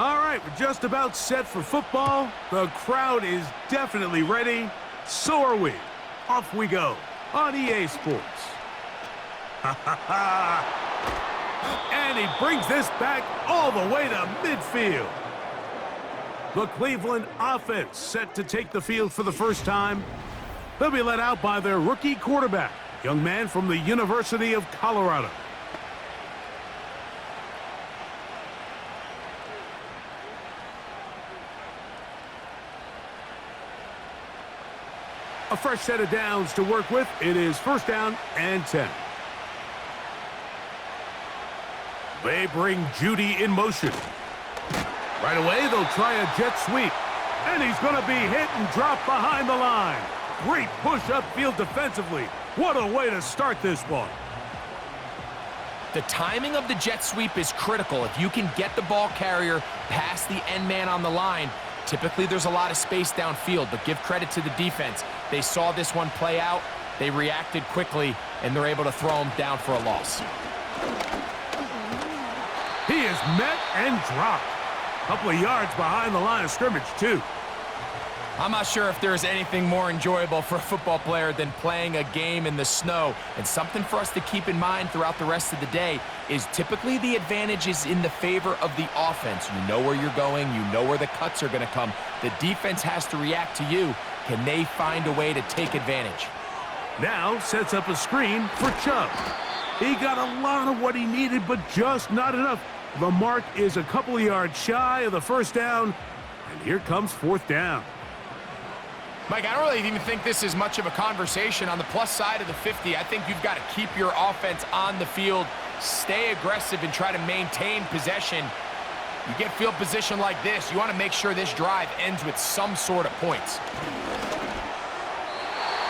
All right, we're just about set for football. The crowd is definitely ready. So are we. Off we go on EA Sports. And he brings this back all the way to midfield. The Cleveland offense set to take the field for the first time. They'll be led out by their rookie quarterback, young man from the University of Colorado. A fresh set of downs to work with. It is first down and 10. They bring Judy in motion. Right away, they'll try a jet sweep. And he's going to be hit and drop behind the line. Great push upfield defensively. What a way to start this one. The timing of the jet sweep is critical. If you can get the ball carrier past the end man on the line, typically there's a lot of space downfield, but give credit to the defense. They saw this one play out, they reacted quickly, and they're able to throw him down for a loss. He is met and dropped. A couple of yards behind the line of scrimmage, too. I'm not sure if there's anything more enjoyable for a football player than playing a game in the snow. And something for us to keep in mind throughout the rest of the day is typically the advantage is in the favor of the offense. You know where you're going. You know where the cuts are going to come. The defense has to react to you. Can they find a way to take advantage? Now sets up a screen for Chubb. He got a lot of what he needed, but just not enough. The mark is a couple of yards shy of the first down, and here comes fourth down. Mike, I don't really even think this is much of a conversation. On the plus side of the 50, I think you've got to keep your offense on the field, stay aggressive, and try to maintain possession. You get field position like this, you want to make sure this drive ends with some sort of points.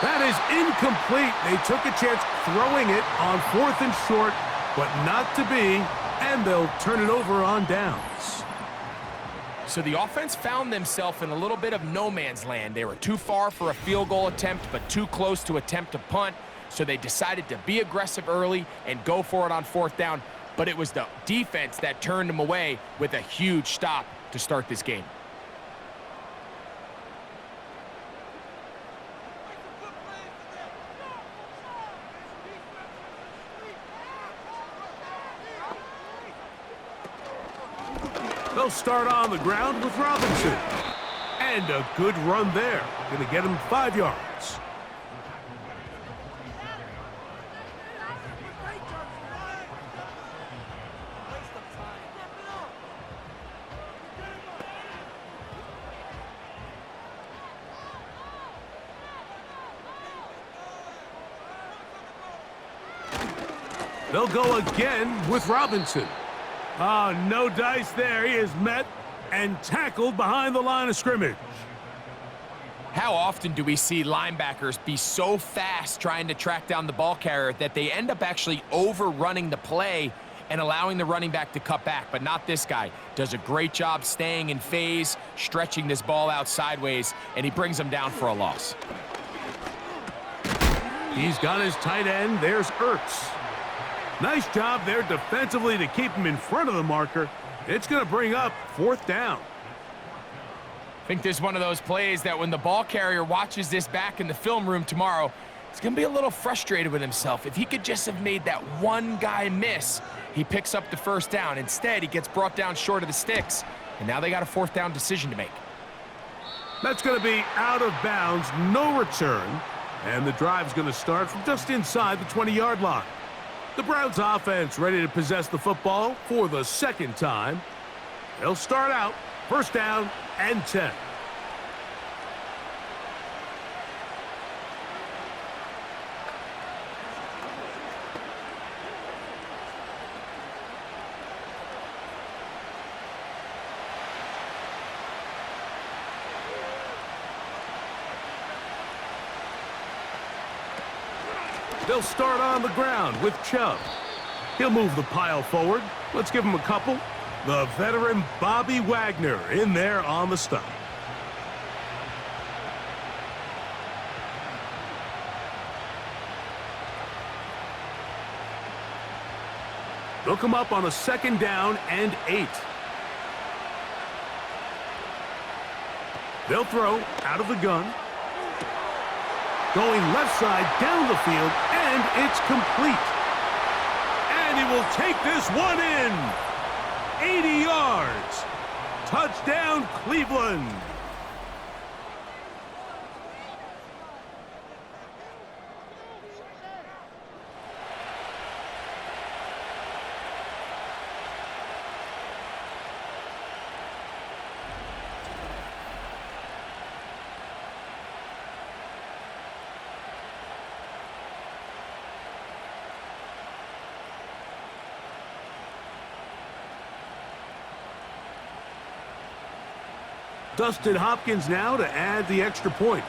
That is incomplete. They took a chance throwing it on fourth and short, but not to be, and they'll turn it over on downs. So the offense found themselves in a little bit of no man's land. They were too far for a field goal attempt, but too close to attempt a punt. So they decided to be aggressive early and go for it on fourth down. But it was the defense that turned them away with a huge stop to start this game. They'll start on the ground with Robinson. And a good run there. Going to get him 5 yards. They'll go again with Robinson. Oh, no dice there. He is met and tackled behind the line of scrimmage. How often do we see linebackers be so fast trying to track down the ball carrier that they end up actually overrunning the play and allowing the running back to cut back? But not this guy. Does a great job staying in phase, stretching this ball out sideways, and he brings them down for a loss. He's got his tight end. There's Ertz. Nice job there defensively to keep him in front of the marker. It's going to bring up fourth down. I think this is one of those plays that when the ball carrier watches this back in the film room tomorrow, he's going to be a little frustrated with himself. If he could just have made that one guy miss, he picks up the first down. Instead, he gets brought down short of the sticks, and now they got a fourth down decision to make. That's going to be out of bounds, no return, and the drive's going to start from just inside the 20-yard line. The Browns offense ready to possess the football for the second time. They'll start out first down and 10. They'll start on the ground with Chubb. He'll move the pile forward. Let's give him a couple. The veteran Bobby Wagner in there on the stop. They'll come up on a second down and 8. They'll throw out of the gun. Going left side down the field, and it's complete. And he will take this one in. 80 yards. Touchdown, Cleveland. Dustin Hopkins now to add the extra point.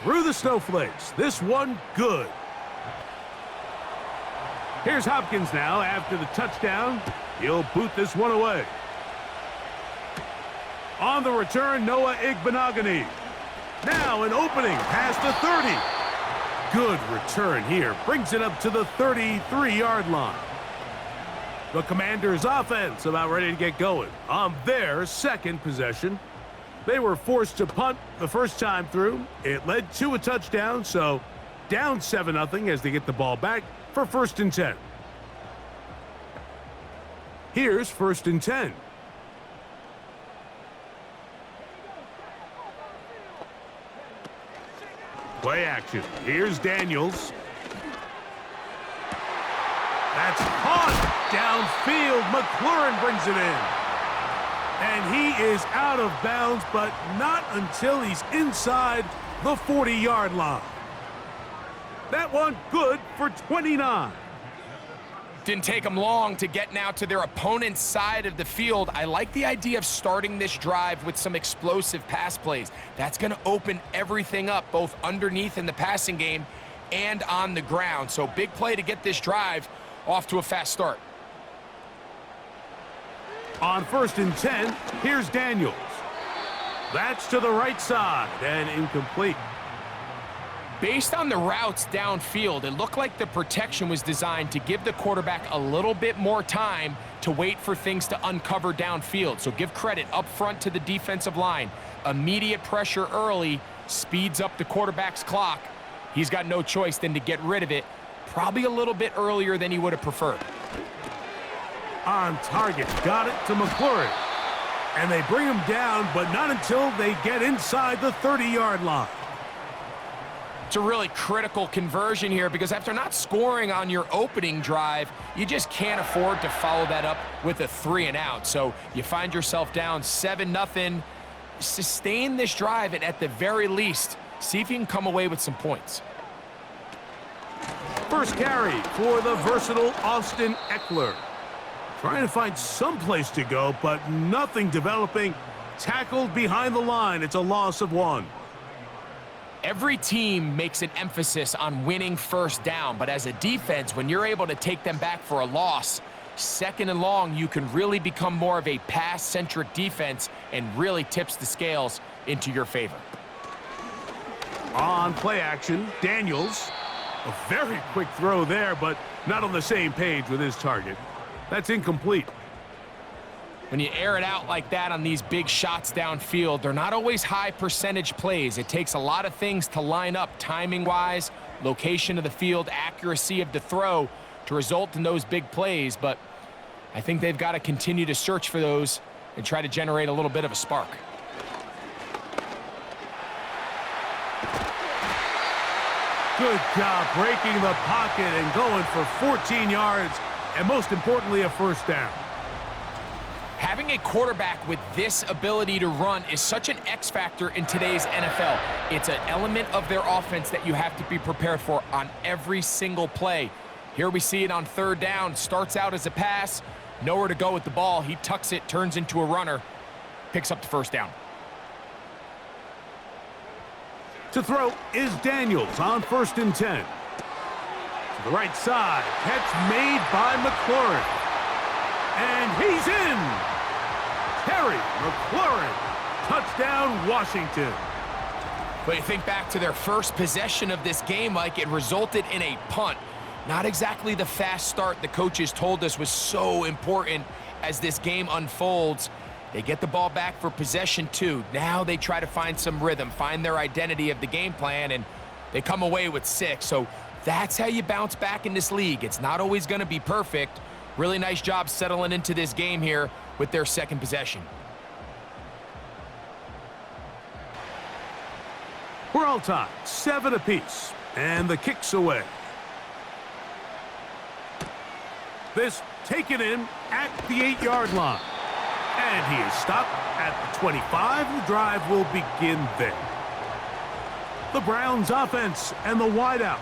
Through the snowflakes. This one good. Here's Hopkins now after the touchdown. He'll boot this one away. On the return, Noah Igbenogany. Now an opening past the 30. Good return here. Brings it up to the 33-yard line. The Commanders' offense about ready to get going on their second possession. They were forced to punt the first time through. It led to a touchdown, so down 7-0 as they get the ball back for 1st and 10. Here's 1st and 10. Play action. Here's Daniels. That's caught downfield. McLaurin brings it in. And he is out of bounds, but not until he's inside the 40-yard line. That one good for 29. Didn't take them long to get now to their opponent's side of the field. I like the idea of starting this drive with some explosive pass plays. That's going to open everything up, both underneath in the passing game and on the ground. So big play to get this drive off to a fast start. On 1st and 10, here's Daniels. That's to the right side and incomplete. Based on the routes downfield, it looked like the protection was designed to give the quarterback a little bit more time to wait for things to uncover downfield. So give credit up front to the defensive line. Immediate pressure early speeds up the quarterback's clock. He's got no choice than to get rid of it, probably a little bit earlier than he would have preferred. On target, got it to McLaurin. And they bring him down, but not until they get inside the 30-yard line. It's a really critical conversion here because after not scoring on your opening drive, you just can't afford to follow that up with a 3-and-out. So you find yourself down 7-0. Sustain this drive and at the very least, see if you can come away with some points. First carry for the versatile Austin Eckler. Trying to find some place to go, but nothing developing. Tackled behind the line. It's a loss of 1. Every team makes an emphasis on winning first down, but as a defense, when you're able to take them back for a loss, 2nd and long, you can really become more of a pass-centric defense and really tips the scales into your favor. On play action, Daniels. A very quick throw there, but not on the same page with his target. That's incomplete. When you air it out like that on these big shots downfield, they're not always high percentage plays. It takes a lot of things to line up timing-wise, location of the field, accuracy of the throw to result in those big plays. But I think they've got to continue to search for those and try to generate a little bit of a spark. Good job breaking the pocket and going for 14 yards, and most importantly, a 1st down. Having a quarterback with this ability to run is such an X factor in today's NFL. It's an element of their offense that you have to be prepared for on every single play. Here we see it on 3rd down. Starts out as a pass, nowhere to go with the ball. He tucks it, turns into a runner, picks up the 1st down. To throw is Daniels on 1st and 10. To the right side, catch made by McLaurin. And he's in. Terry McLaurin, touchdown Washington. But you think back to their first possession of this game, Mike, it resulted in a punt. Not exactly the fast start the coaches told us was so important as this game unfolds. They get the ball back for possession 2. Now they try to find some rhythm, find their identity of the game plan, and they come away with 6. So that's how you bounce back in this league. It's not always going to be perfect. Really nice job settling into this game here with their second possession. We're all tied, 7 apiece, and the kick's away. This taken in at the 8-yard line. And he is stopped at the 25. The drive will begin there. The Browns offense and the wideout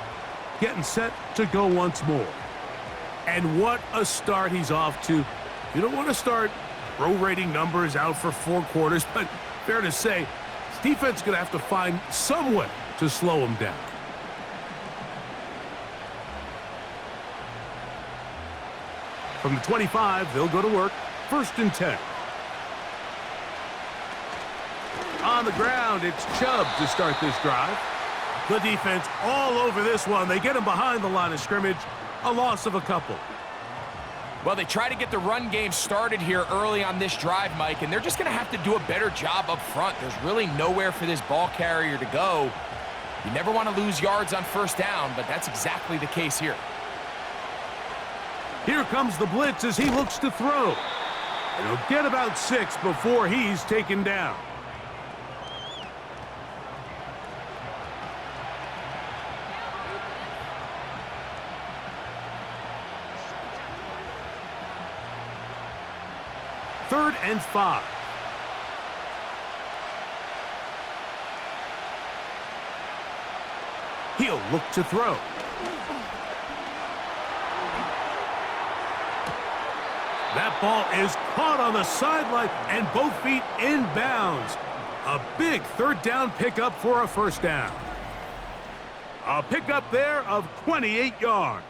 getting set to go once more. And what a start he's off to. You don't want to start prorating numbers out for 4 quarters, but fair to say, his defense is going to have to find some way to slow him down. From the 25, they'll go to work. 1st and 10. On the ground, it's Chubb to start this drive. The defense all over this one. They get him behind the line of scrimmage. A loss of a couple. Well, they try to get the run game started here early on this drive, Mike, and they're just going to have to do a better job up front. There's really nowhere for this ball carrier to go. You never want to lose yards on 1st down, but that's exactly the case here. Here comes the blitz as he looks to throw. And he'll get about 6 before he's taken down. Third and 5. He'll look to throw. That ball is caught on the sideline and both feet in bounds. A big 3rd down pickup for a 1st down. A pickup there of 28 yards.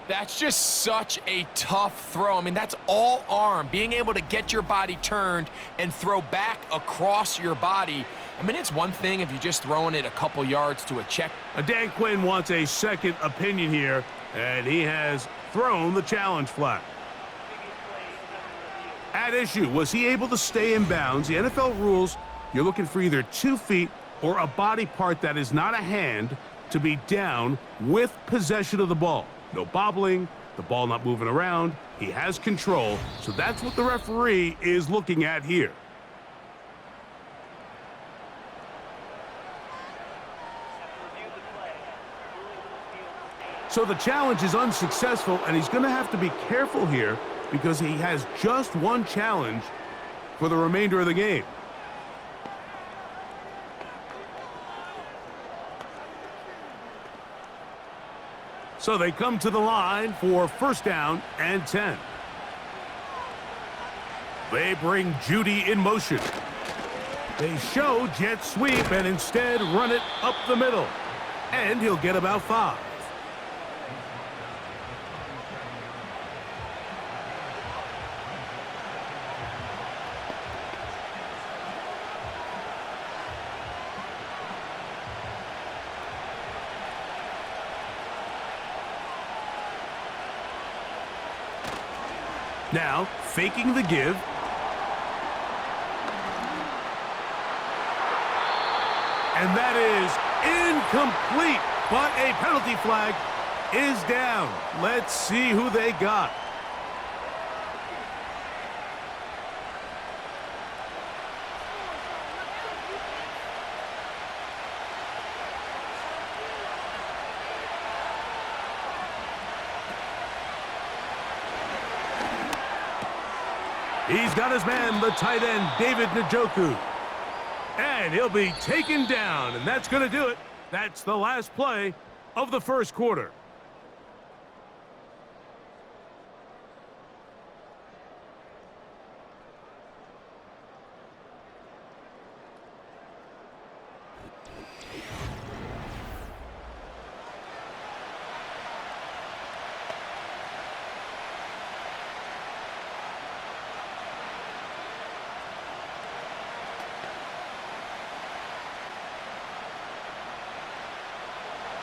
That's just such a tough throw. I mean, that's all arm. Being able to get your body turned and throw back across your body. I mean, it's one thing if you're just throwing it a couple yards to a check. Dan Quinn wants a second opinion here, and he has thrown the challenge flag. At issue, was he able to stay in bounds? The NFL rules, you're looking for either 2 feet or a body part that is not a hand to be down with possession of the ball. No bobbling, the ball not moving around. He has control, so that's what the referee is looking at here. So the challenge is unsuccessful, and he's going to have to be careful here because he has just 1 challenge for the remainder of the game. So they come to the line for 1st down and 10. They bring Judy in motion. They show jet sweep and instead run it up the middle. And he'll get about 5. Now, faking the give. And that is incomplete, but a penalty flag is down. Let's see who they got. He's got his man, the tight end, David Njoku. And he'll be taken down, and that's going to do it. That's the last play of the 1st quarter.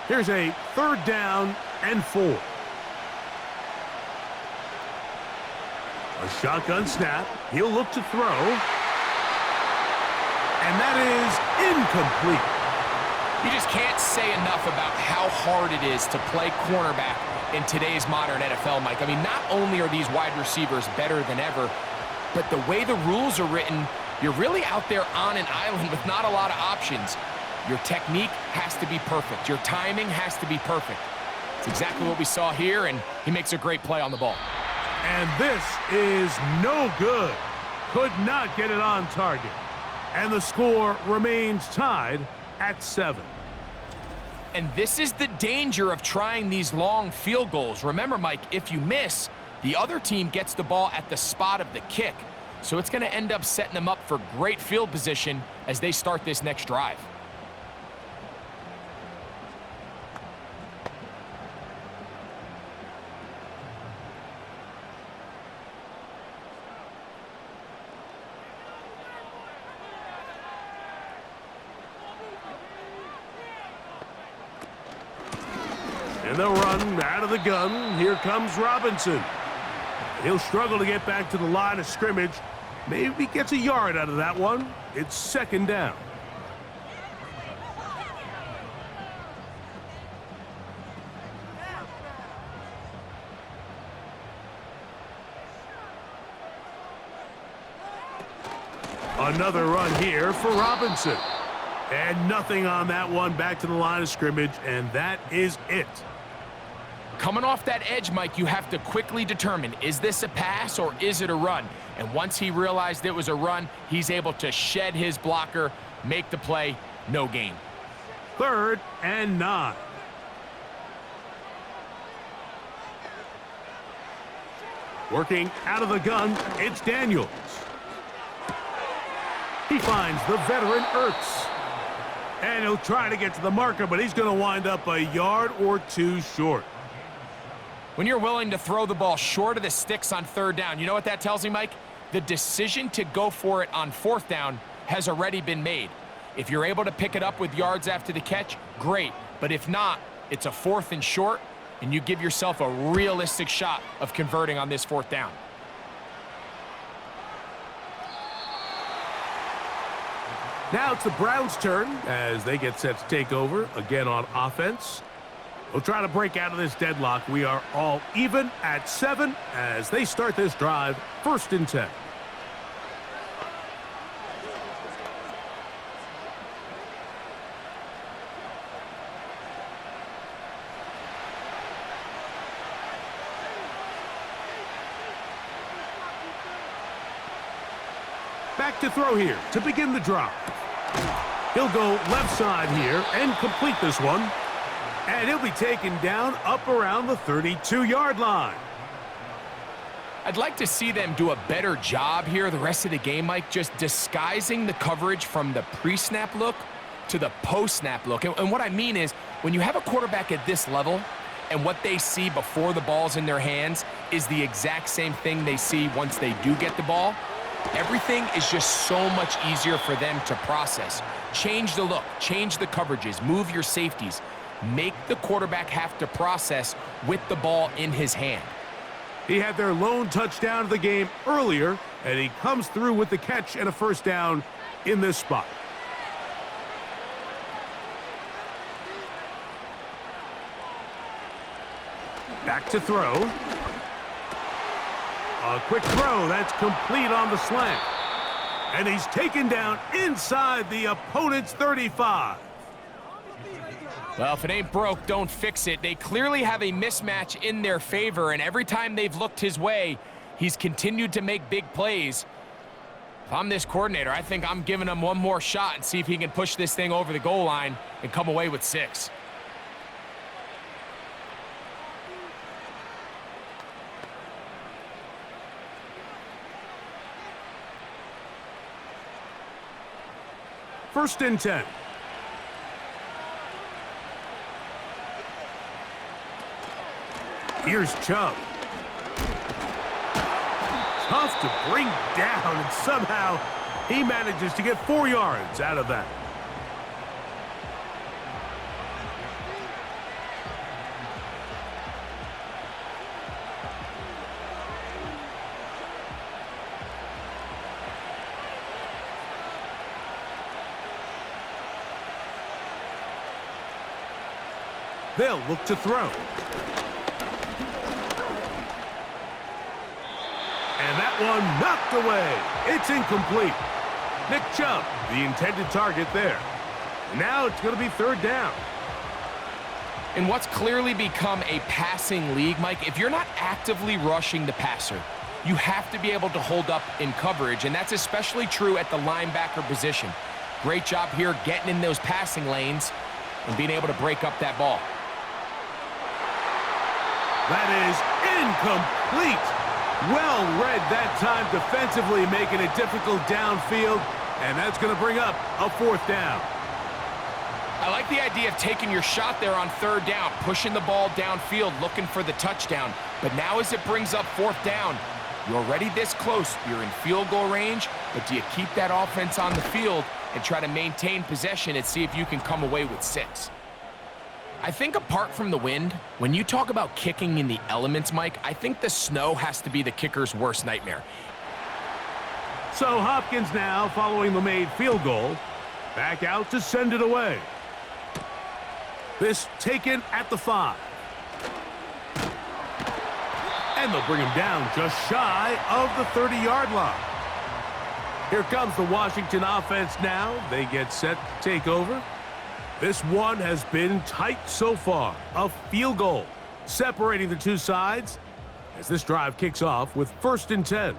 Here's a 3rd down and 4. A shotgun snap. He'll look to throw. And that is incomplete. You just can't say enough about how hard it is to play cornerback in today's modern NFL, Mike. I mean, not only are these wide receivers better than ever, but the way the rules are written, you're really out there on an island with not a lot of options. Your technique has to be perfect. Your timing has to be perfect. It's exactly what we saw here, and he makes a great play on the ball. And this is no good. Could not get it on target. And the score remains tied at 7. And this is the danger of trying these long field goals. Remember, Mike, if you miss, the other team gets the ball at the spot of the kick. So it's going to end up setting them up for great field position as they start this next drive. And they'll run out of the gun. Here comes Robinson. He'll struggle to get back to the line of scrimmage. Maybe gets a yard out of that one. It's 2nd down. Another run here for Robinson. And nothing on that one. Back to the line of scrimmage, and that is it. Coming off that edge, Mike, you have to quickly determine, is this a pass or is it a run? And once he realized it was a run, he's able to shed his blocker, make the play, no gain. 3rd and 9. Working out of the gun, it's Daniels. He finds the veteran Ertz. And he'll try to get to the marker, but he's going to wind up a yard or 2 short. When you're willing to throw the ball short of the sticks on 3rd down, you know what that tells me, Mike? The decision to go for it on 4th down has already been made. If you're able to pick it up with yards after the catch, great. But if not, it's a 4th and short, and you give yourself a realistic shot of converting on this 4th down. Now it's the Browns' turn as they get set to take over again on offense. We'll try to break out of this deadlock. We are all even at 7 as they start this drive, 1st and 10. Back to throw here to begin the drive. He'll go left side here and complete this one. And he'll be taken down up around the 32-yard line. I'd like to see them do a better job here the rest of the game, Mike, just disguising the coverage from the pre-snap look to the post-snap look. And what I mean is, when you have a quarterback at this level and what they see before the ball's in their hands is the exact same thing they see once they do get the ball, everything is just so much easier for them to process. Change the look, change the coverages, move your safeties. Make the quarterback have to process with the ball in his hand. He had their lone touchdown of the game earlier, and he comes through with the catch and a 1st down in this spot. Back to throw. A quick throw that's complete on the slant. And he's taken down inside the opponent's 35. Well, if it ain't broke, don't fix it. They clearly have a mismatch in their favor, and every time they've looked his way, he's continued to make big plays. If I'm this coordinator, I think I'm giving him one more shot and see if he can push this thing over the goal line and come away with 6. First and 10. Here's Chubb. Tough to bring down, and somehow he manages to get 4 yards out of that. They'll look to throw. And that one knocked away. It's incomplete. Nick Chubb, the intended target there. Now it's going to be third down. In what's clearly become a passing league, Mike, if you're not actively rushing the passer, you have to be able to hold up in coverage, and that's especially true at the linebacker position. Great job here getting in those passing lanes and being able to break up that ball. That is incomplete. Well read that time defensively, making it difficult downfield, and that's going to bring up a fourth down. I like the idea of taking your shot there on third down, pushing the ball downfield, looking for the touchdown. But now as it brings up fourth down, you're already this close. You're in field goal range, but do you keep that offense on the field and try to maintain possession and see if you can come away with 6? I think apart from the wind, when you talk about kicking in the elements, Mike, I think the snow has to be the kicker's worst nightmare. So Hopkins now, following the made field goal, back out to send it away. This taken at the 5. And they'll bring him down just shy of the 30-yard line. Here comes the Washington offense now. They get set to take over. This one has been tight so far. A field goal separating the two sides as this drive kicks off with 1st and 10.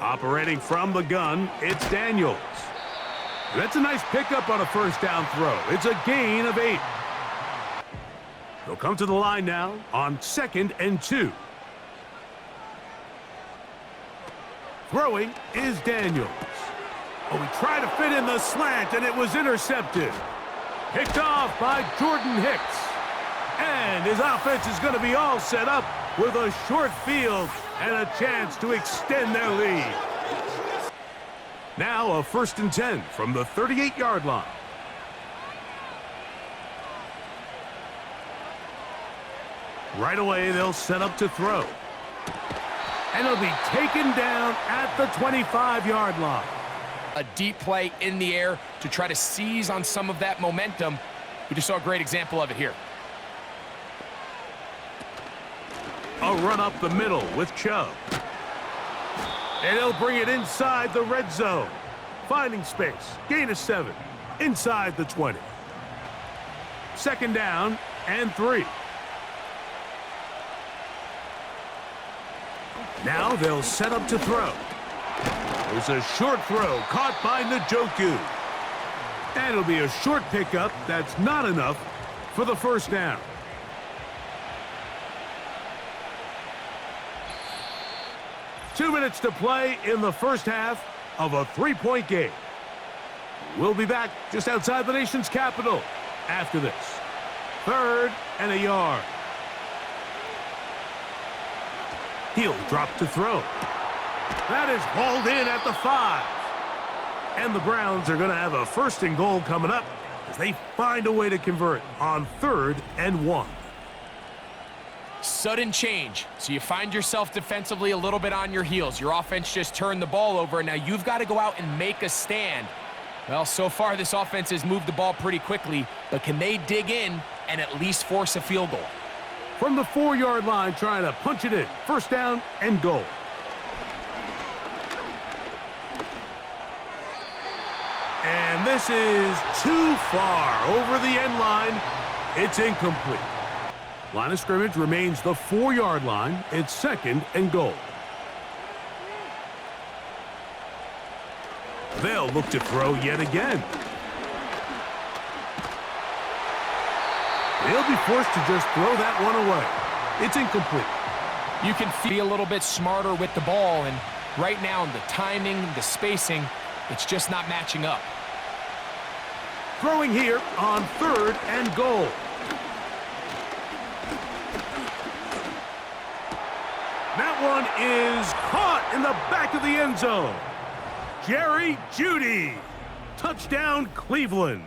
Operating from the gun, it's Daniels. That's a nice pickup on a first down throw. It's a gain of 8. They'll come to the line now on 2nd and 2. Throwing is Daniels. Oh, he tried to fit in the slant, and it was intercepted. Picked off by Jordan Hicks. And his offense is going to be all set up with a short field and a chance to extend their lead. Now a 1st and 10 from the 38-yard line. Right away, they'll set up to throw. And it'll be taken down at the 25-yard line. A deep play in the air to try to seize on some of that momentum. We just saw a great example of it here. A run up the middle with Chubb. And he'll bring it inside the red zone. Finding space. Gain of 7. Inside the 20. 2nd down and 3. Now they'll set up to throw. There's a short throw caught by Njoku. And it'll be a short pickup that's not enough for the 1st down. Two minutes to play in the first half of a 3-point game. We'll be back just outside the nation's capital after this. 3rd and a yard. He'll drop to throw. That is hauled in at the 5. And the Browns are going to have a 1st and goal coming up as they find a way to convert on 3rd and 1. Sudden change. So you find yourself defensively a little bit on your heels. Your offense just turned the ball over, and now you've got to go out and make a stand. Well, so far this offense has moved the ball pretty quickly, but can they dig in and at least force a field goal? From the 4-yard line, trying to punch it in. 1st down and goal. And this is too far over the end line. It's incomplete. Line of scrimmage remains the 4-yard line. It's 2nd and goal. They'll look to throw yet again. They'll be forced to just throw that one away. It's incomplete. You can be a little bit smarter with the ball, and right now the timing, the spacing, it's just not matching up. Throwing here on 3rd and goal. That one is caught in the back of the end zone. Jerry Jeudy. Touchdown, Cleveland.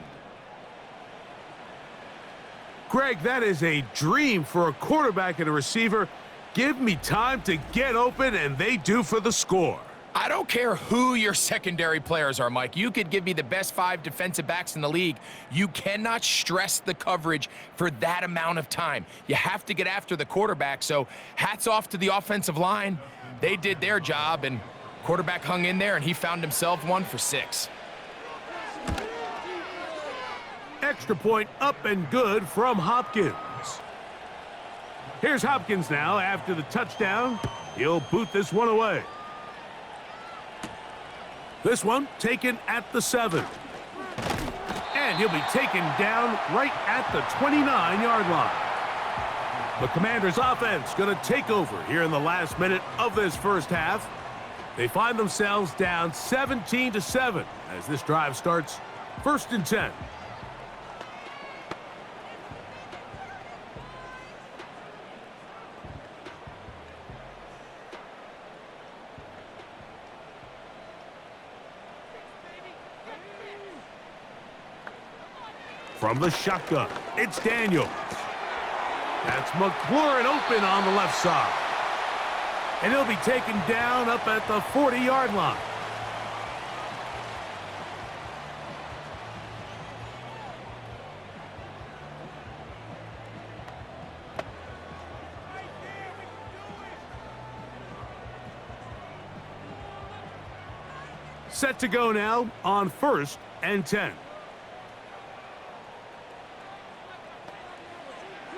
Greg, that is a dream for a quarterback and a receiver. Give me time to get open, and they do for the score. I don't care who your secondary players are, Mike. You could give me the best 5 defensive backs in the league. You cannot stress the coverage for that amount of time. You have to get after the quarterback, so hats off to the offensive line. They did their job, and quarterback hung in there, and he found himself 1 for 6. Extra point up and good from Hopkins. Here's Hopkins now after the touchdown. He'll boot this one away. This one taken at the 7. And he'll be taken down right at the 29-yard line. The Commanders' offense going to take over here in the last minute of this first half. They find themselves down 17-7 as this drive starts 1st and 10. From the shotgun, it's Daniels. That's McLaurin open on the left side. And he'll be taken down up at the 40-yard line. Set to go now on 1st and 10.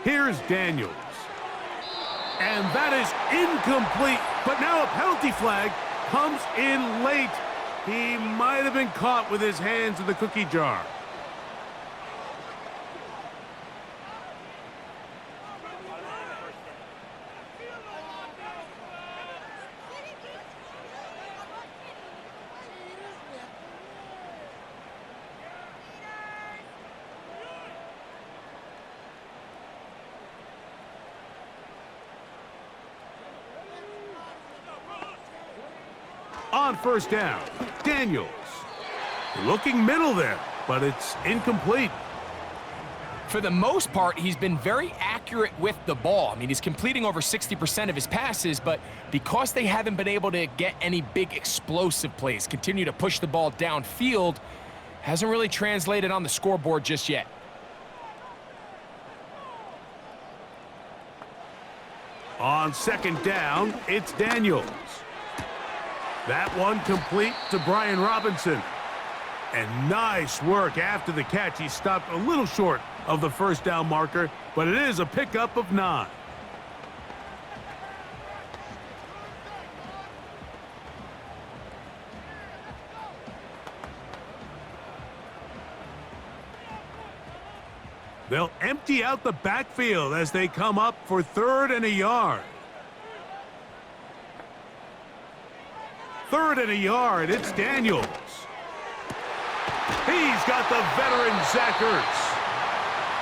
Here's Daniels. And that is incomplete. But now a penalty flag comes in late. He might have been caught with his hands in the cookie jar. On 1st down, Daniels. Looking middle there, but it's incomplete. For the most part, he's been very accurate with the ball. I mean, he's completing over 60% of his passes, but because they haven't been able to get any big explosive plays, continue to push the ball downfield, hasn't really translated on the scoreboard just yet. On 2nd down, it's Daniels. That one complete to Brian Robinson. And nice work after the catch. He stopped a little short of the 1st down marker, but it is a pickup of 9. They'll empty out the backfield as they come up for 3rd and a yard. 3rd and a yard, it's Daniels. He's got the veteran Zach Ertz.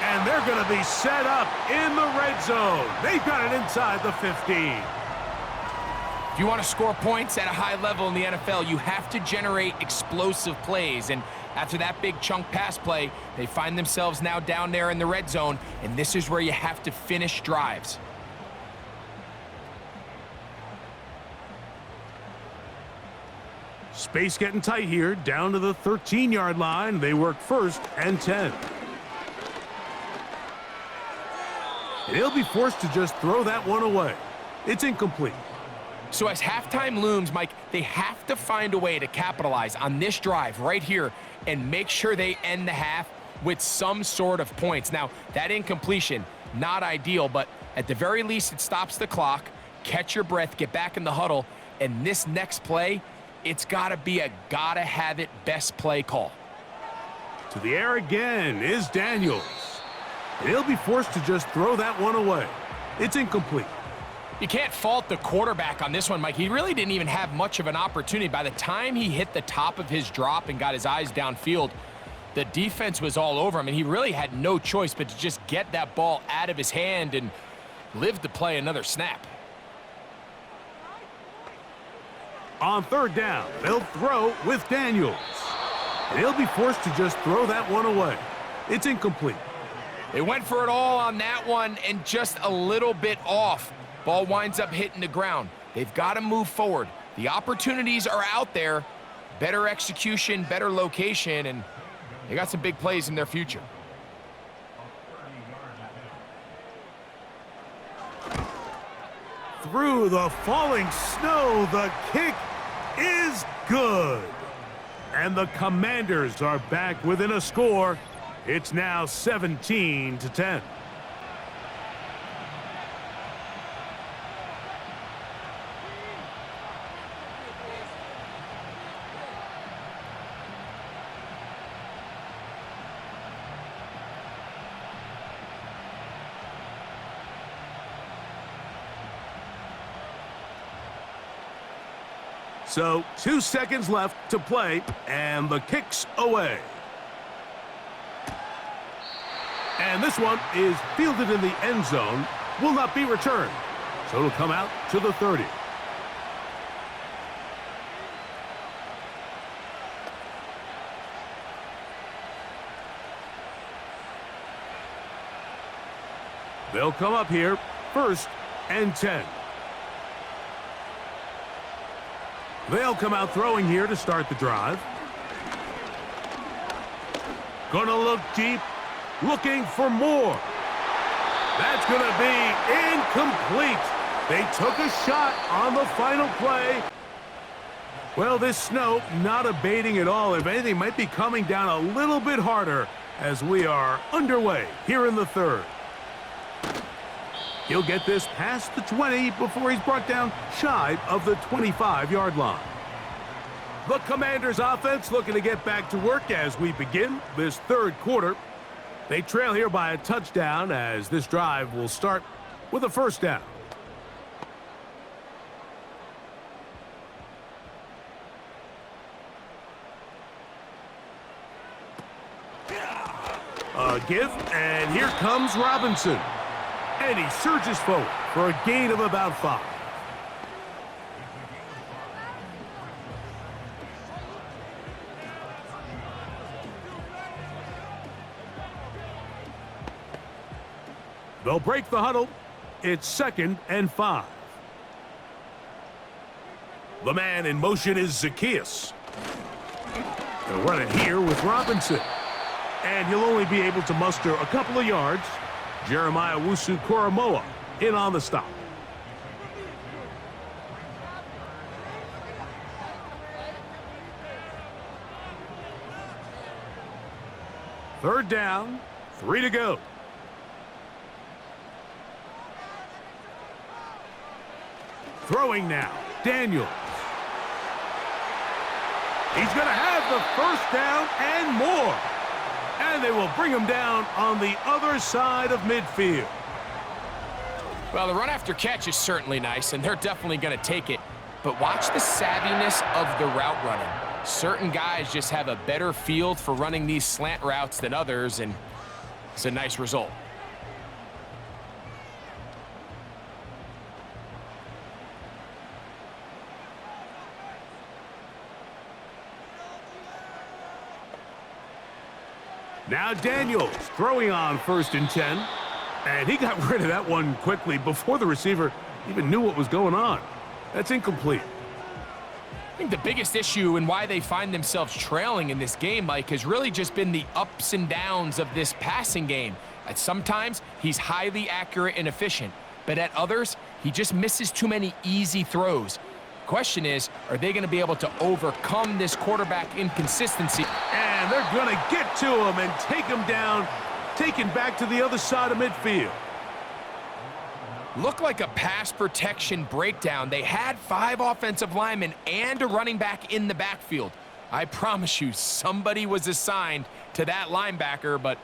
And they're going to be set up in the red zone. They've got it inside the 15. If you want to score points at a high level in the NFL, you have to generate explosive plays. And after that big chunk pass play, they find themselves now down there in the red zone, and this is where you have to finish drives. Space getting tight here, down to the 13-yard line. They work 1st and 10. And he'll be forced to just throw that one away. It's incomplete. So as halftime looms, Mike, they have to find a way to capitalize on this drive right here and make sure they end the half with some sort of points. Now, that incompletion, not ideal, but at the very least, it stops the clock. Catch your breath, get back in the huddle, and this next play, it's got to be a gotta-have-it best play call. To the air again is Daniels. And he'll be forced to just throw that one away. It's incomplete. You can't fault the quarterback on this one, Mike. He really didn't even have much of an opportunity. By the time he hit the top of his drop and got his eyes downfield, the defense was all over him, and he really had no choice but to just get that ball out of his hand and live to play another snap. On 3rd down, they'll throw with Daniels. And he'll be forced to just throw that one away. It's incomplete. They went for it all on that one and just a little bit off. Ball winds up hitting the ground. They've got to move forward. The opportunities are out there. Better execution, better location, and they got some big plays in their future. Through the falling snow, the kick is good. And the Commanders are back within a score. It's now 17-10. So 2 seconds left to play, and the kick's away. And this one is fielded in the end zone, will not be returned. So it'll come out to the 30. They'll come up here, 1st and 10. They'll come out throwing here to start the drive. Gonna look deep, looking for more. That's gonna be incomplete. They took a shot on the final play. Well, this snow not abating at all. If anything, might be coming down a little bit harder as we are underway here in the 3rd. He'll get this past the 20 before he's brought down shy of the 25-yard line. The Commanders' offense looking to get back to work as we begin this 3rd quarter. They trail here by a touchdown as this drive will start with a 1st down. A give, and here comes Robinson. And he surges forward for a gain of about 5. They'll break the huddle. It's 2nd and 5. The man in motion is Zacchaeus. They'll run it here with Robinson. And he'll only be able to muster a couple of yards. Jeremiah Wusu-Koromoa in on the stop. Third down, 3 to go. Throwing now, Daniels. He's going to have the 1st down and more. And they will bring him down on the other side of midfield. Well, the run after catch is certainly nice, and they're definitely going to take it. But watch the savviness of the route running. Certain guys just have a better field for running these slant routes than others, and it's a nice result. Now Daniels throwing on 1st and 10. And he got rid of that one quickly before the receiver even knew what was going on. That's incomplete. I think the biggest issue and why they find themselves trailing in this game, Mike, has really just been the ups and downs of this passing game. At sometimes, he's highly accurate and efficient, but at others, he just misses too many easy throws. Question is, are they going to be able to overcome this quarterback inconsistency? And they're going to get to him and take him down, taken back to the other side of midfield. Looked like a pass protection breakdown. They had 5 offensive linemen and a running back in the backfield. I promise you, somebody was assigned to that linebacker, but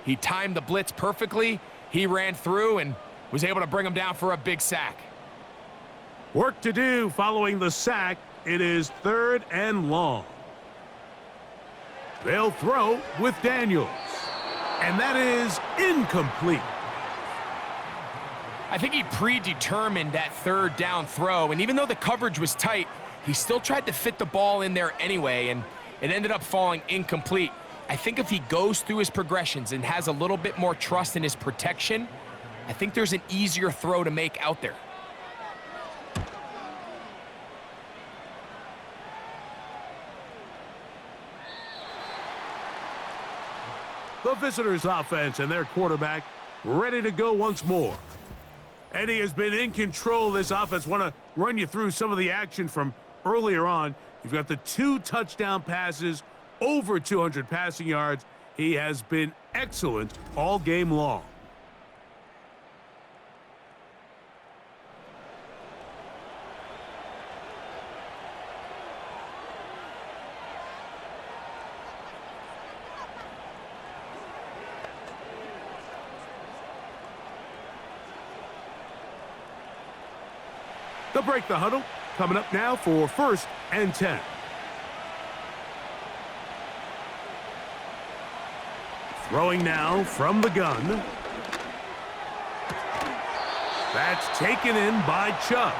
he timed the blitz perfectly. He ran through and was able to bring him down for a big sack. Work to do following the sack. It is 3rd and long. They'll throw with Daniels. And that is incomplete. I think he predetermined that 3rd down throw, and even though the coverage was tight, he still tried to fit the ball in there anyway, and it ended up falling incomplete. I think if he goes through his progressions and has a little bit more trust in his protection, I think there's an easier throw to make out there. The visitors' offense and their quarterback ready to go once more. And he has been in control of this offense. Want to run you through some of the action from earlier on. You've got the 2 touchdown passes, over 200 passing yards. He has been excellent all game long. They'll break the huddle. Coming up now for 1st and 10. Throwing now from the gun. That's taken in by Chubb.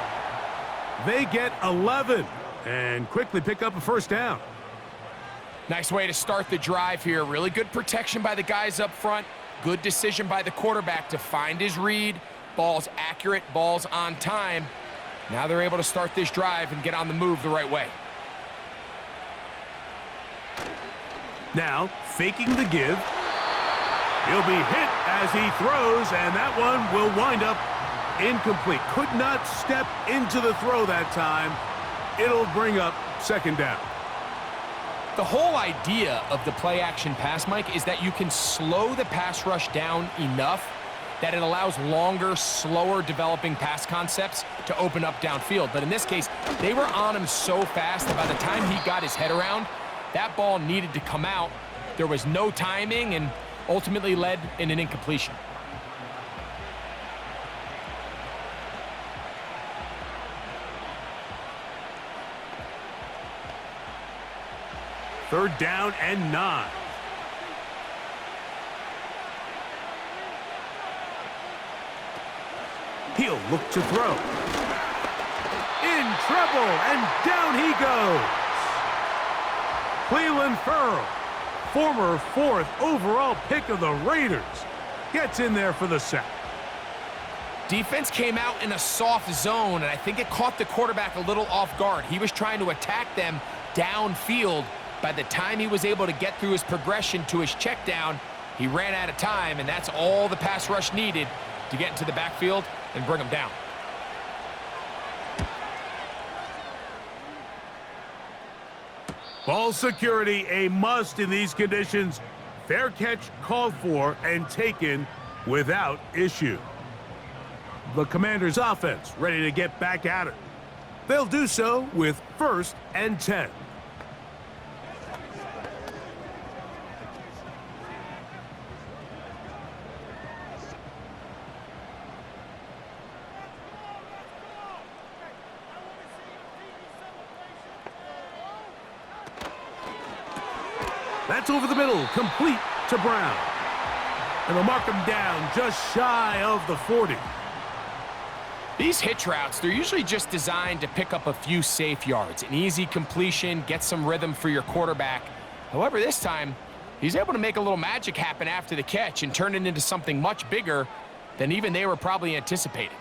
They get 11 and quickly pick up a 1st down. Nice way to start the drive here. Really good protection by the guys up front. Good decision by the quarterback to find his read. Ball's accurate, ball's on time. Now they're able to start this drive and get on the move the right way. Now, faking the give. He'll be hit as he throws, and that one will wind up incomplete. Could not step into the throw that time. It'll bring up 2nd down. The whole idea of the play-action pass, Mike, is that you can slow the pass rush down enough that it allows longer, slower developing pass concepts to open up downfield. But in this case, they were on him so fast that by the time he got his head around, that ball needed to come out. There was no timing and ultimately led in an incompletion. Third down and 9. He'll look to throw. In trouble, and down he goes. Cleveland Ferrell, former 4th overall pick of the Raiders, gets in there for the sack. Defense came out in a soft zone, and I think it caught the quarterback a little off guard. He was trying to attack them downfield. By the time he was able to get through his progression to his check down, he ran out of time, and that's all the pass rush needed to get into the backfield and bring him down. Ball security, a must in these conditions. Fair catch called for and taken without issue. The Commanders' offense ready to get back at it. They'll do so with 1st and 10. That's over the middle, complete to Brown. And they'll mark him down just shy of the 40. These hitch routes, they're usually just designed to pick up a few safe yards. An easy completion, get some rhythm for your quarterback. However, this time, he's able to make a little magic happen after the catch and turn it into something much bigger than even they were probably anticipating.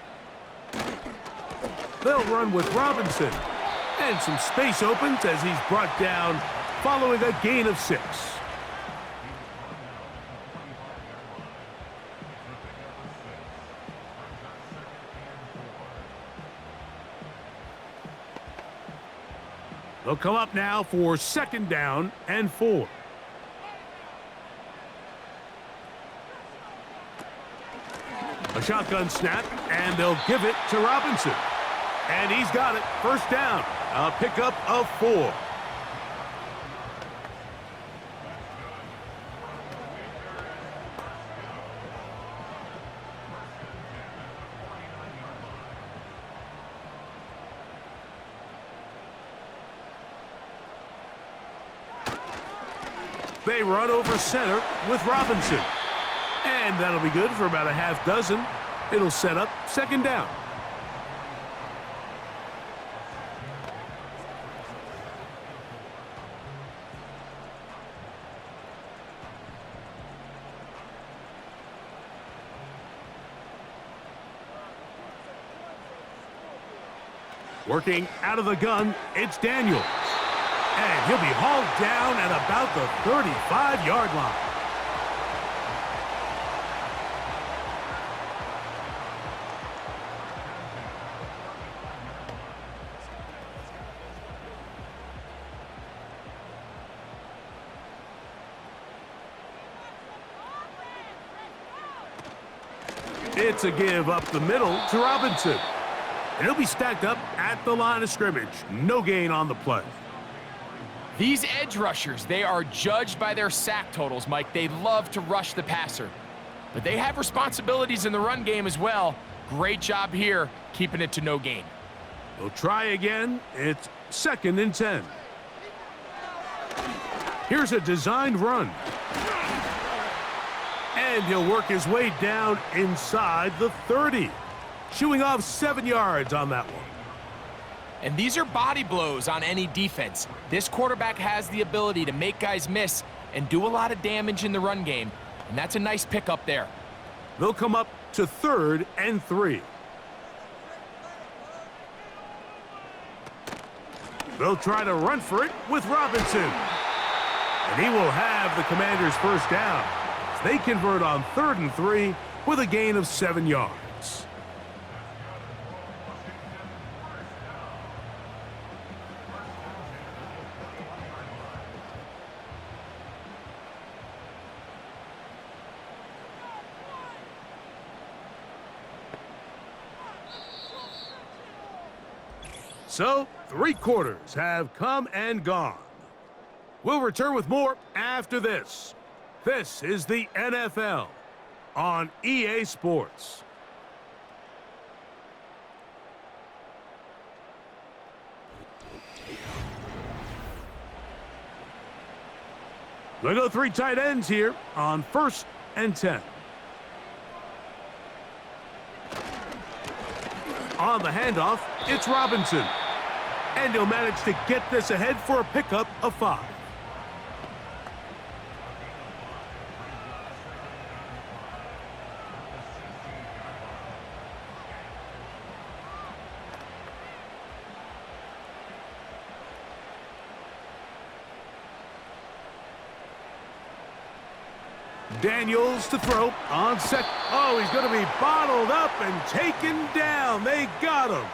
They'll run with Robinson. And some space opens as he's brought down following a gain of 6. They'll come up now for 2nd down and 4. A shotgun snap, and they'll give it to Robinson. And he's got it. 1st down. A pickup of 4. They run over center with Robinson. And that'll be good for about a half dozen. It'll set up 2nd down. Working out of the gun, it's Daniels. And he'll be hauled down at about the 35-yard line. It's a give up the middle to Robinson. And he'll be stacked up at the line of scrimmage. No gain on the play. These edge rushers, they are judged by their sack totals, Mike. They love to rush the passer. But they have responsibilities in the run game as well. Great job here, keeping it to no gain. We'll try again. It's 2nd and 10. Here's a designed run. And he'll work his way down inside the 30. Shooing off 7 yards on that one. And these are body blows on any defense. This quarterback has the ability to make guys miss and do a lot of damage in the run game. And that's a nice pickup there. They'll come up to 3rd and 3. They'll try to run for it with Robinson. And he will have the Commanders' first down. They convert on 3rd and 3 with a gain of 7 yards. So, 3 quarters have come and gone. We'll return with more after this. This is the NFL on EA Sports. They go 3 tight ends here on 1st and 10. On the handoff, it's Robinson. And he'll manage to get this ahead for a pickup of 5. Daniels to throw on set. Oh, he's going to be bottled up and taken down. They got him.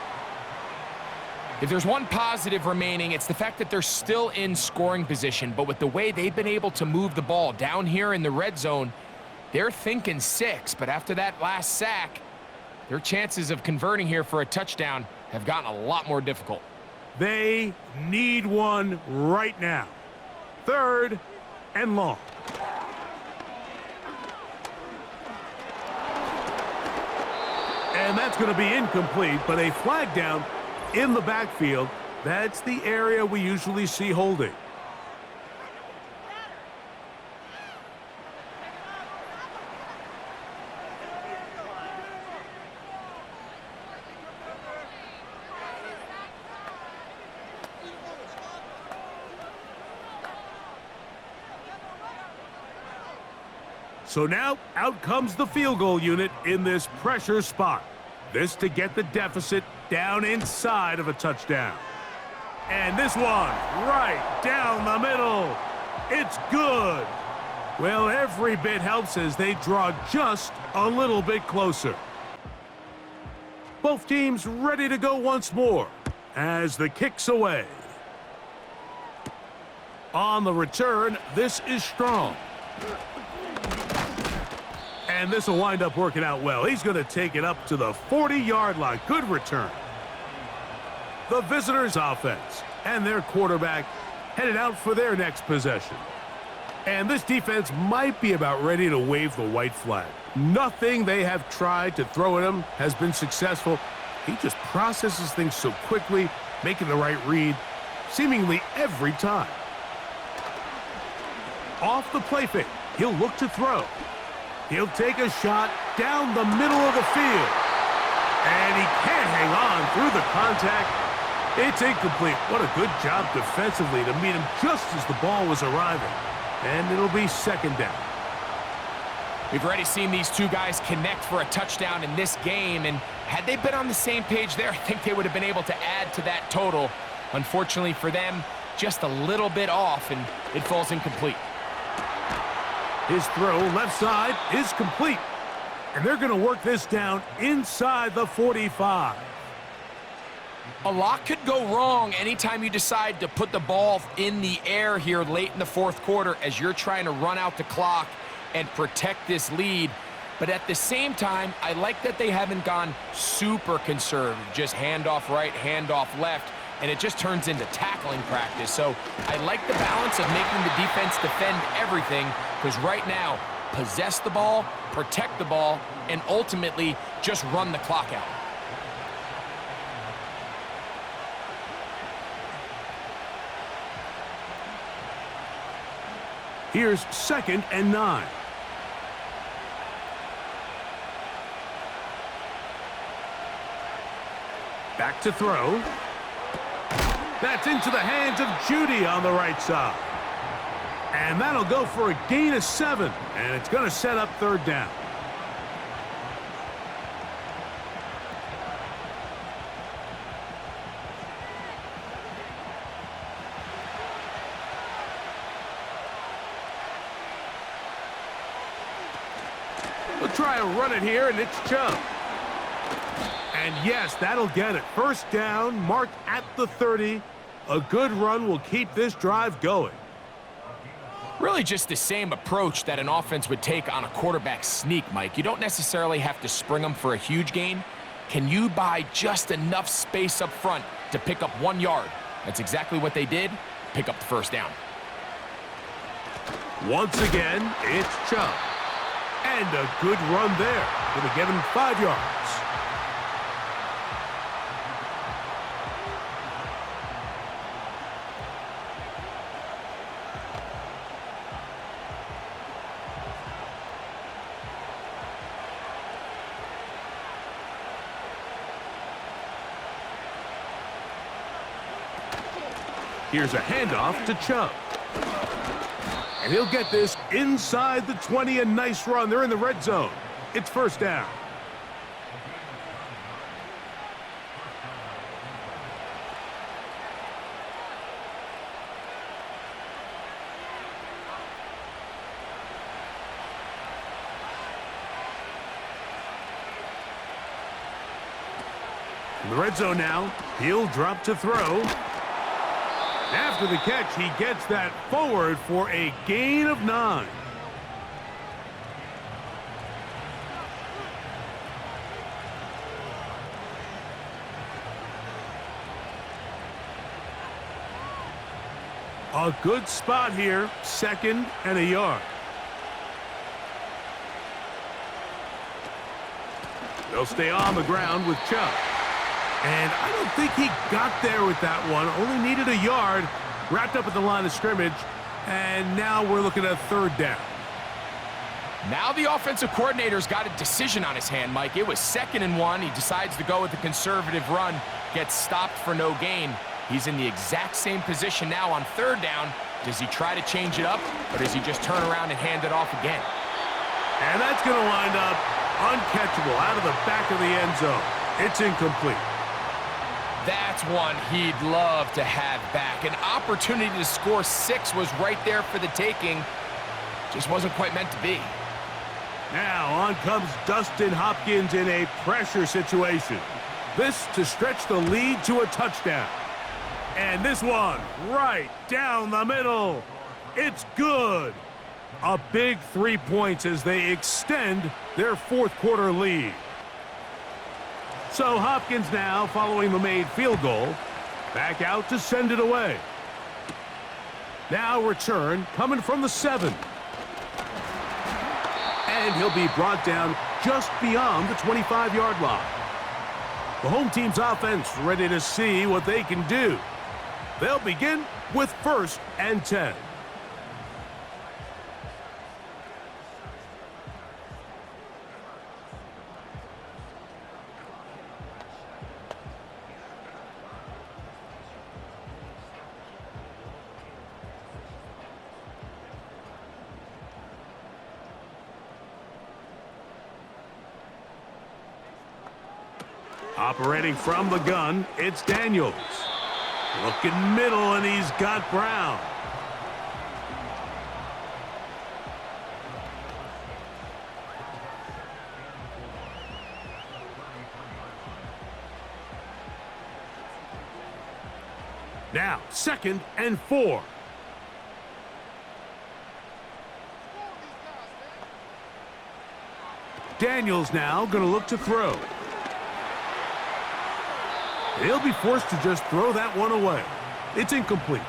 If there's one positive remaining, it's the fact that they're still in scoring position. But with the way they've been able to move the ball down here in the red zone, they're thinking 6. But after that last sack, their chances of converting here for a touchdown have gotten a lot more difficult. They need one right now. 3rd and long. And that's going to be incomplete, but a flag down in the backfield. That's the area we usually see holding. So now, out comes the field goal unit in this pressure spot. This to get the deficit down inside of a touchdown. And this one, right down the middle. It's good. Well, every bit helps as they draw just a little bit closer. Both teams ready to go once more as the kick's away. On the return, this is Strong. And this will wind up working out well. He's going to take it up to the 40-yard line. Good return. The visitors' offense and their quarterback headed out for their next possession. And this defense might be about ready to wave the white flag. Nothing they have tried to throw at him has been successful. He just processes things so quickly, making the right read seemingly every time. Off the play fake, he'll look to throw. He'll take a shot down the middle of the field. And he can't hang on through the contact. It's incomplete. What a good job defensively to meet him just as the ball was arriving. And it'll be 2nd down. We've already seen these two guys connect for a touchdown in this game, and had they been on the same page there, I think they would have been able to add to that total. Unfortunately for them, just a little bit off, and it falls incomplete. His throw left side is complete, and they're going to work this down inside the 45. A lot could go wrong anytime you decide to put the ball in the air here late in the fourth quarter as you're trying to run out the clock and protect this lead. But at the same time, I like that they haven't gone super conservative, just handoff right, handoff left, and it just turns into tackling practice. So I like the balance of making the defense defend everything, because right now, possess the ball, protect the ball, and ultimately just run the clock out. Here's 2nd and 9. Back to throw. That's into the hands of Judy on the right side. And that'll go for a gain of 7, and it's going to set up 3rd down. We'll try and run it here, and it's Chubb. And yes, that'll get it. 1st down, marked at the 30. A good run will keep this drive going. Really just the same approach that an offense would take on a quarterback sneak, Mike. You don't necessarily have to spring them for a huge gain. Can you buy just enough space up front to pick up 1 yard? That's exactly what they did. Pick up the 1st down. Once again, it's Chubb. And a good run there. Going to give him 5 yards. Here's a handoff to Chubb. And he'll get this inside the 20. A nice run. They're in the red zone. It's 1st down. In the red zone now. He'll drop to throw. After the catch, he gets that forward for a gain of 9. A good spot here, 2nd and a yard. They'll stay on the ground with Chubb. And I don't think he got there with that one. Only needed a yard. Wrapped up at the line of scrimmage. And now we're looking at 3rd down. Now the offensive coordinator's got a decision on his hand, Mike. It was 2nd and 1. He decides to go with the conservative run. Gets stopped for no gain. He's in the exact same position now on 3rd down. Does he try to change it up, or does he just turn around and hand it off again? And that's going to wind up uncatchable out of the back of the end zone. It's incomplete. That's one he'd love to have back. An opportunity to score 6 was right there for the taking. Just wasn't quite meant to be. Now on comes Dustin Hopkins in a pressure situation. This to stretch the lead to a touchdown. And this one right down the middle. It's good. A big 3 points as they extend their 4th quarter lead. So Hopkins now, following the made field goal, back out to send it away. Now return coming from the 7. And he'll be brought down just beyond the 25-yard line. The home team's offense ready to see what they can do. They'll begin with 1st and 10. Operating from the gun, it's Daniels. Looking middle, and he's got Brown. Now, 2nd and 4. Daniels now going to look to throw. He'll be forced to just throw that one away. It's incomplete.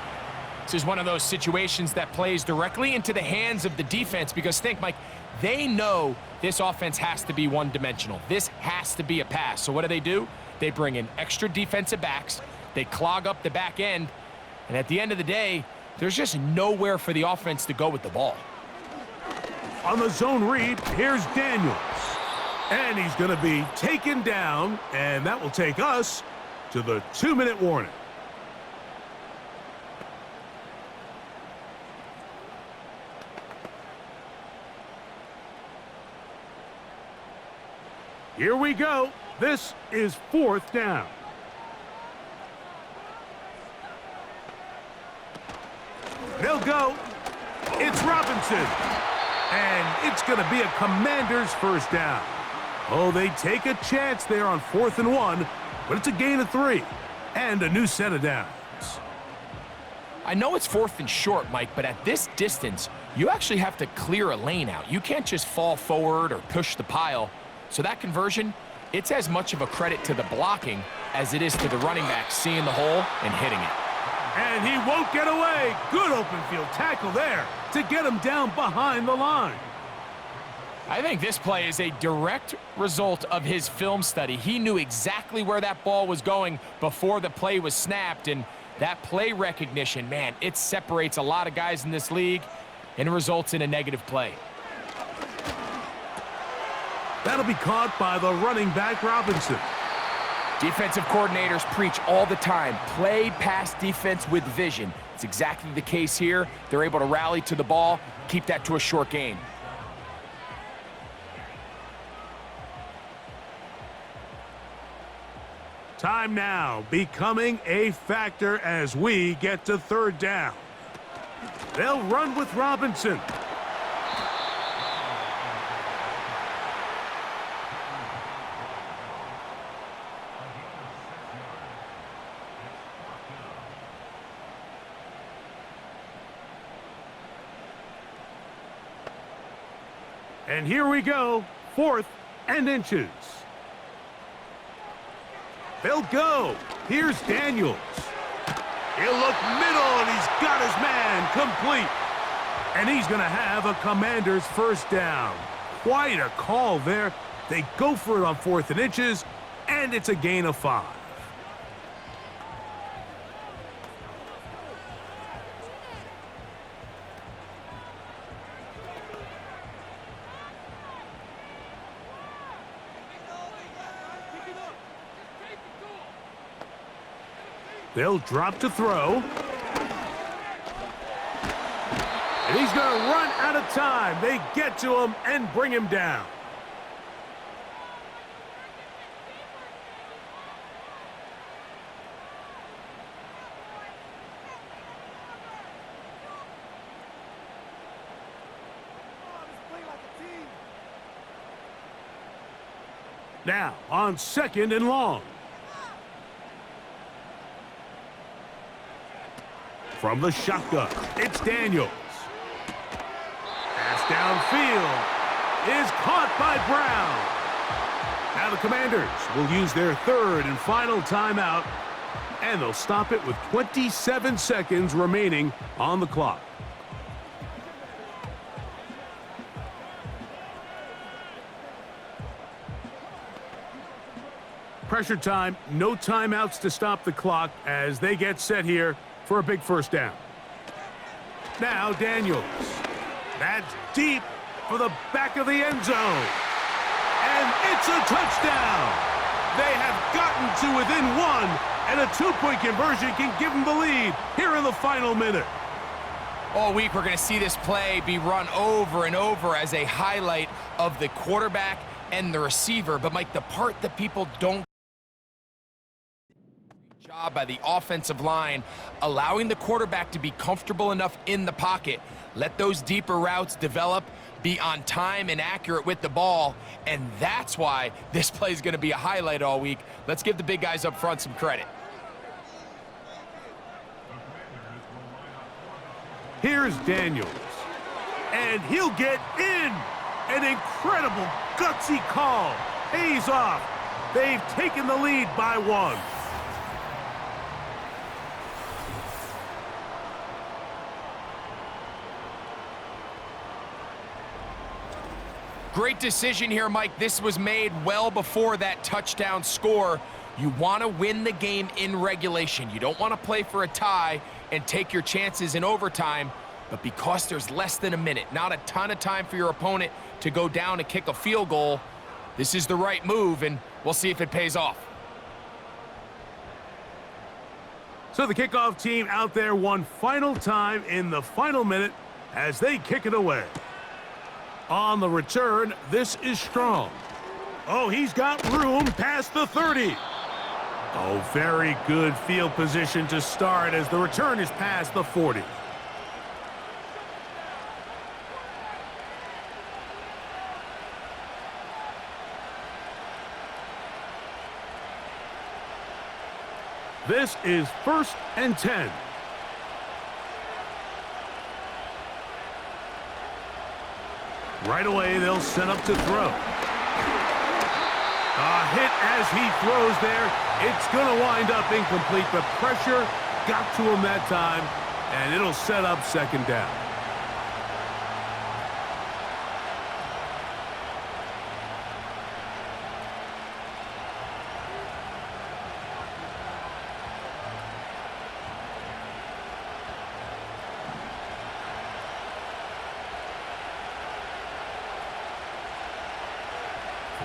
This is one of those situations that plays directly into the hands of the defense because think, Mike, they know this offense has to be one-dimensional. This has to be a pass. So what do? They bring in extra defensive backs. They clog up the back end. And at the end of the day, there's just nowhere for the offense to go with the ball. On the zone read, here's Daniels. And he's going to be taken down, and that will take us to the 2-minute warning. Here we go. This is 4th down. They'll go. It's Robinson. And it's going to be a Commander's first down. Oh, they take a chance there on 4th and 1, but it's a gain of 3 and a new set of downs. I know it's 4th and short, Mike, but at this distance, you actually have to clear a lane out. You can't just fall forward or push the pile. So that conversion, it's as much of a credit to the blocking as it is to the running back seeing the hole and hitting it. And he won't get away. Good open field tackle there to get him down behind the line. I think this play is a direct result of his film study. He knew exactly where that ball was going before the play was snapped, and that play recognition, man, it separates a lot of guys in this league and results in a negative play. That'll be caught by the running back, Robinson. Defensive coordinators preach all the time, play pass defense with vision. It's exactly the case here. They're able to rally to the ball, keep that to a short gain. Time now becoming a factor as we get to 3rd down. They'll run with Robinson. And here we go, 4th and inches. They'll go. Here's Daniels. He'll look middle, and he's got his man complete. And he's going to have a Commander's first down. Quite a call there. They go for it on 4th and inches, and it's a gain of 5. They'll drop to throw. And he's going to run out of time. They get to him and bring him down. Now on 2nd and long. From the shotgun, it's Daniels. Pass downfield is caught by Brown. Now the Commanders will use their 3rd and final timeout, and they'll stop it with 27 seconds remaining on the clock. Pressure time, no timeouts to stop the clock as they get set here for a big first down. Now Daniels. That's deep for the back of the end zone. And it's a touchdown. They have gotten to within 1, and a 2-point conversion can give them the lead here in the final minute. All week we're going to see this play be run over and over as a highlight of the quarterback and the receiver. But, Mike, the part that people don't By the offensive line, allowing the quarterback to be comfortable enough in the pocket, let those deeper routes develop, be on time and accurate with the ball, and that's why this play is going to be a highlight all week. Let's give the big guys up front some credit. Here's Daniels, and he'll get in. An incredible gutsy call. Pays off. They've taken the lead by 1. Great decision here, Mike. This was made well before that touchdown score. You want to win the game in regulation. You don't want to play for a tie and take your chances in overtime. But because there's less than a minute, not a ton of time for your opponent to go down and kick a field goal, this is the right move, and we'll see if it pays off. So the kickoff team out there one final time in the final minute as they kick it away. On the return, this is Strong. Oh, he's got room past the 30. Oh, very good field position to start as the return is past the 40. This is 1st and 10. Right away, they'll set up to throw. A hit as he throws there. It's going to wind up incomplete, but pressure got to him that time, and it'll set up 2nd down.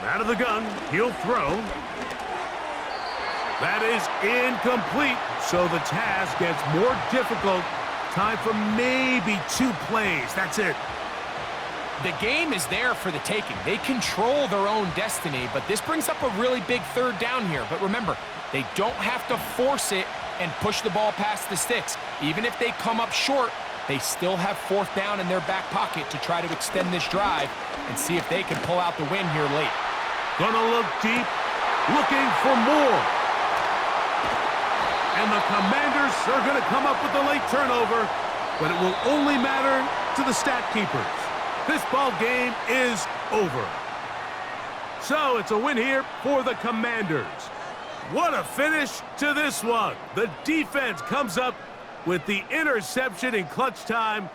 Out of the gun, he'll throw. That is incomplete, so the task gets more difficult. Time for maybe 2 plays. That's it. The game is there for the taking. They control their own destiny, but this brings up a really big 3rd down here. But remember, they don't have to force it and push the ball past the sticks. Even if they come up short, they still have 4th down in their back pocket to try to extend this drive and see if they can pull out the win here late. Gonna look deep, looking for more. And the Commanders are gonna come up with a late turnover, but it will only matter to the stat keepers. This ball game is over. So it's a win here for the Commanders. What a finish to this one. The defense comes up with the interception in clutch time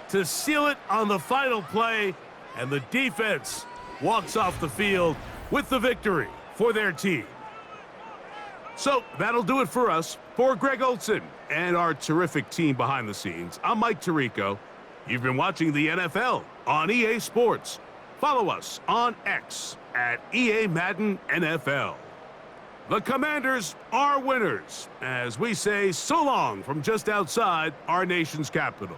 to seal it on the final play, and the defense walks off the field with the victory for their team. So that'll do it for us. For Greg Olson and our terrific team behind the scenes, I'm Mike Tirico. You've been watching the NFL on EA Sports. Follow us on X at EA Madden NFL. The Commanders are winners as we say so long from just outside our nation's capital.